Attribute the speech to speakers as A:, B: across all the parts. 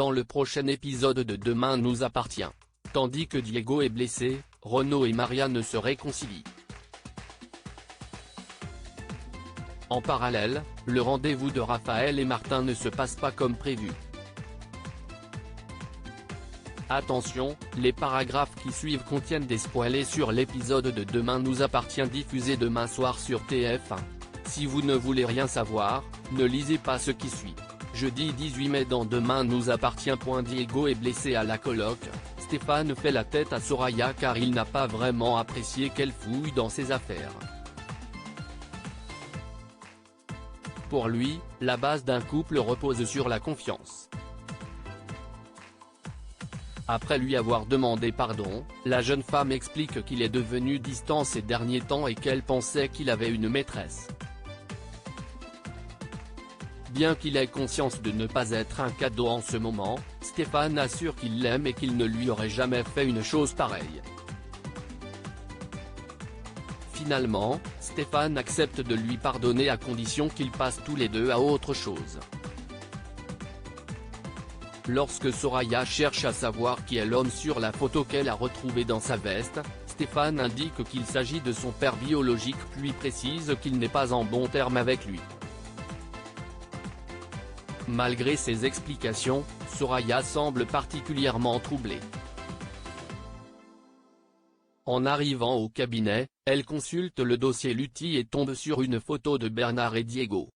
A: dans le prochain épisode de Demain nous appartient. Tandis que Diego est blessé, Renaud et Marianne se réconcilient. En parallèle, le rendez-vous de Raphaël et Martin ne se passe pas comme prévu. Attention, les paragraphes qui suivent contiennent des spoilers sur l'épisode de Demain nous appartient diffusé demain soir sur TF1. Si vous ne voulez rien savoir, ne lisez pas ce qui suit. Jeudi 18 mai dans Demain nous appartient. Diego est blessé à la coloc, Stéphane fait la tête à Soraya car il n'a pas vraiment apprécié qu'elle fouille dans ses affaires. Pour lui, la base d'un couple repose sur la confiance. Après lui avoir demandé pardon, la jeune femme explique qu'il est devenu distant ces derniers temps et qu'elle pensait qu'il avait une maîtresse. Bien qu'il ait conscience de ne pas être un cadeau en ce moment, Stéphane assure qu'il l'aime et qu'il ne lui aurait jamais fait une chose pareille. Finalement, Stéphane accepte de lui pardonner à condition qu'ils passent tous les deux à autre chose. Lorsque Soraya cherche à savoir qui est l'homme sur la photo qu'elle a retrouvé dans sa veste, Stéphane indique qu'il s'agit de son père biologique puis précise qu'il n'est pas en bon terme avec lui. Malgré ces explications, Soraya semble particulièrement troublée. En arrivant au cabinet, elle consulte le dossier Lutti et tombe sur une photo de Bernard et Diego.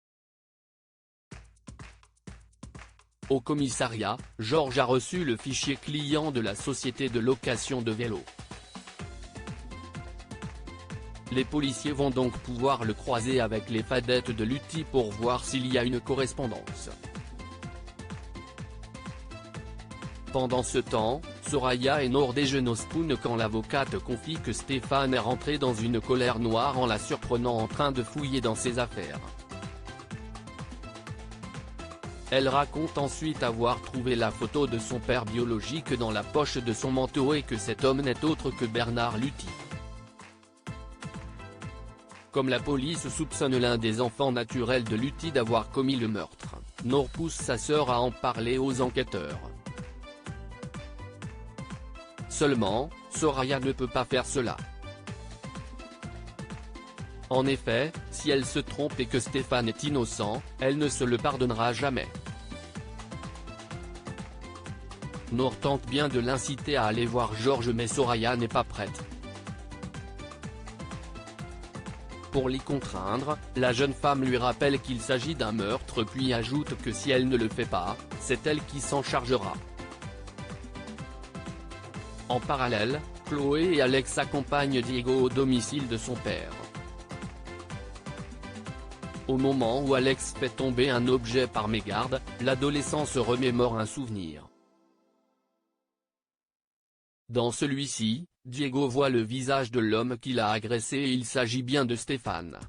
A: Au commissariat, Georges a reçu le fichier client de la société de location de vélos. Les policiers vont donc pouvoir le croiser avec les fadettes de Lutti pour voir s'il y a une correspondance. Pendant ce temps, Soraya et Nour déjeunent au Spoon quand l'avocate confie que Stéphane est rentré dans une colère noire en la surprenant en train de fouiller dans ses affaires. Elle raconte ensuite avoir trouvé la photo de son père biologique dans la poche de son manteau et que cet homme n'est autre que Bernard Lutti. Comme la police soupçonne l'un des enfants naturels de Lutti d'avoir commis le meurtre, Nour pousse sa sœur à en parler aux enquêteurs. Seulement, Soraya ne peut pas faire cela. En effet, si elle se trompe et que Stéphane est innocent, elle ne se le pardonnera jamais. Nour tente bien de l'inciter à aller voir Georges mais Soraya n'est pas prête. Pour l'y contraindre, la jeune femme lui rappelle qu'il s'agit d'un meurtre puis ajoute que si elle ne le fait pas, c'est elle qui s'en chargera. En parallèle, Chloé et Alex accompagnent Diego au domicile de son père. Au moment où Alex fait tomber un objet par mégarde, l'adolescent se remémore un souvenir. Dans celui-ci, Diego voit le visage de l'homme qui l'a agressé et il s'agit bien de Stéphane.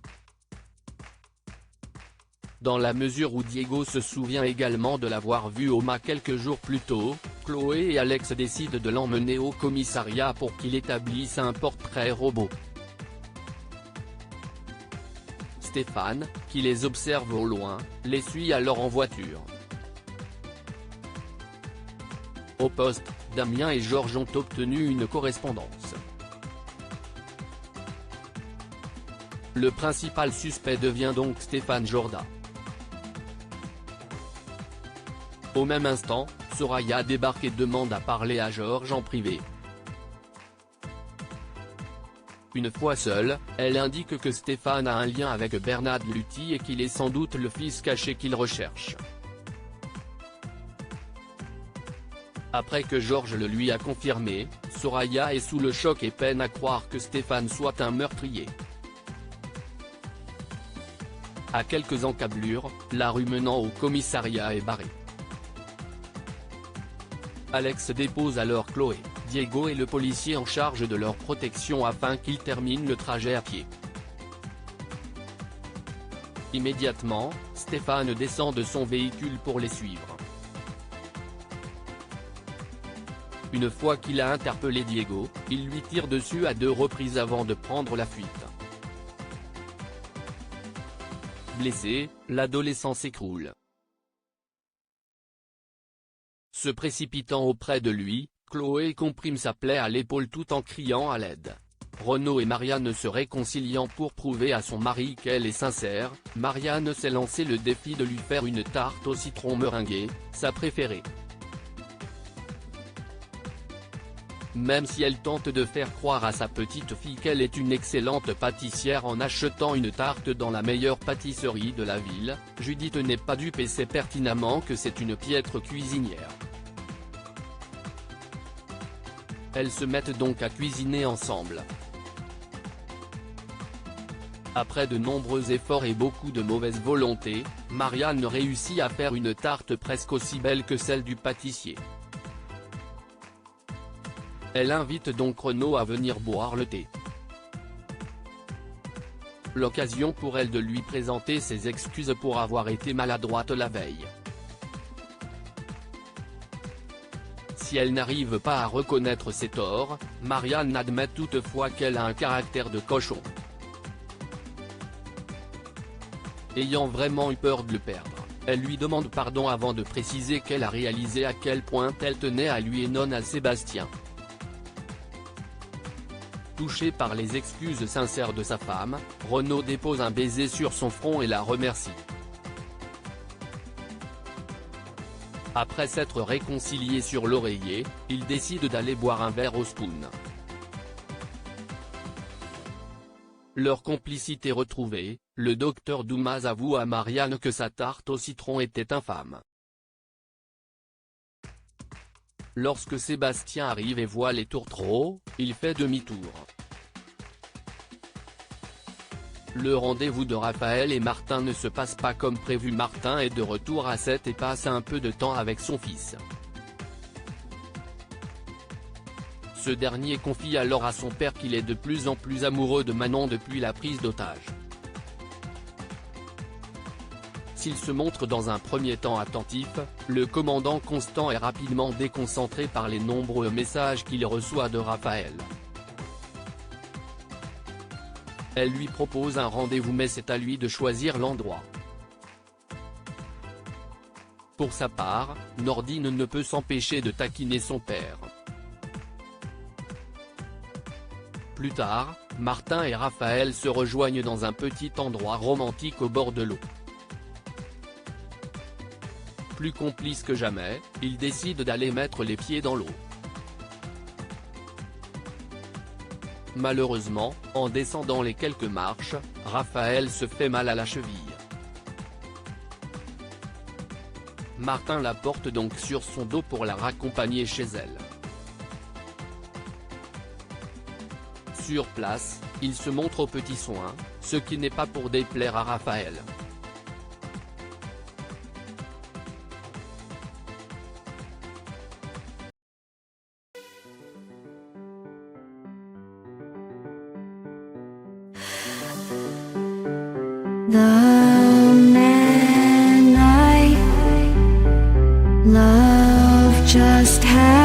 A: Dans la mesure où Diego se souvient également de l'avoir vu au MA quelques jours plus tôt, Chloé et Alex décident de l'emmener au commissariat pour qu'il établisse un portrait robot. Stéphane, qui les observe au loin, les suit alors en voiture. Au poste, Damien et Georges ont obtenu une correspondance. Le principal suspect devient donc Stéphane Jorda. Au même instant, Soraya débarque et demande à parler à Georges en privé. Une fois seule, elle indique que Stéphane a un lien avec Bernard Lutti et qu'il est sans doute le fils caché qu'il recherche. Après que Georges le lui a confirmé, Soraya est sous le choc et peine à croire que Stéphane soit un meurtrier. À quelques encablures, la rue menant au commissariat est barrée. Alex dépose alors Chloé, Diego et le policier en charge de leur protection afin qu'ils terminent le trajet à pied. Immédiatement, Stéphane descend de son véhicule pour les suivre. Une fois qu'il a interpellé Diego, il lui tire dessus à 2 reprises avant de prendre la fuite. Blessé, l'adolescent s'écroule. Se précipitant auprès de lui, Chloé comprime sa plaie à l'épaule tout en criant à l'aide. Renaud et Marianne se réconciliant pour prouver à son mari qu'elle est sincère, Marianne s'est lancé le défi de lui faire une tarte au citron meringuée, sa préférée. Même si elle tente de faire croire à sa petite fille qu'elle est une excellente pâtissière en achetant une tarte dans la meilleure pâtisserie de la ville, Judith n'est pas dupe et sait pertinemment que c'est une piètre cuisinière. Elles se mettent donc à cuisiner ensemble. Après de nombreux efforts et beaucoup de mauvaise volonté, Marianne réussit à faire une tarte presque aussi belle que celle du pâtissier. Elle invite donc Renaud à venir boire le thé. L'occasion pour elle de lui présenter ses excuses pour avoir été maladroite la veille. Si elle n'arrive pas à reconnaître ses torts, Marianne admet toutefois qu'elle a un caractère de cochon. Ayant vraiment eu peur de le perdre, elle lui demande pardon avant de préciser qu'elle a réalisé à quel point elle tenait à lui et non à Sébastien. Touché par les excuses sincères de sa femme, Renaud dépose un baiser sur son front et la remercie. Après s'être réconciliés sur l'oreiller, ils décident d'aller boire un verre au Spoon. Leur complicité retrouvée, le docteur Dumas avoue à Marianne que sa tarte au citron était infâme. Lorsque Sébastien arrive et voit les tourtereaux, il fait demi-tour. Le rendez-vous de Raphaël et Martin ne se passe pas comme prévu. Martin est de retour à 7 et passe un peu de temps avec son fils. Ce dernier confie alors à son père qu'il est de plus en plus amoureux de Manon depuis la prise d'otage. S'il se montre dans un premier temps attentif, le commandant Constant est rapidement déconcentré par les nombreux messages qu'il reçoit de Raphaël. Elle lui propose un rendez-vous mais c'est à lui de choisir l'endroit. Pour sa part, Nordine ne peut s'empêcher de taquiner son père. Plus tard, Martin et Raphaël se rejoignent dans un petit endroit romantique au bord de l'eau. Plus complices que jamais, ils décident d'aller mettre les pieds dans l'eau. Malheureusement, en descendant les quelques marches, Raphaël se fait mal à la cheville. Martin la porte donc sur son dos pour la raccompagner chez elle. Sur place, il se montre aux petits soins, ce qui n'est pas pour déplaire à Raphaël.
B: The man I love just had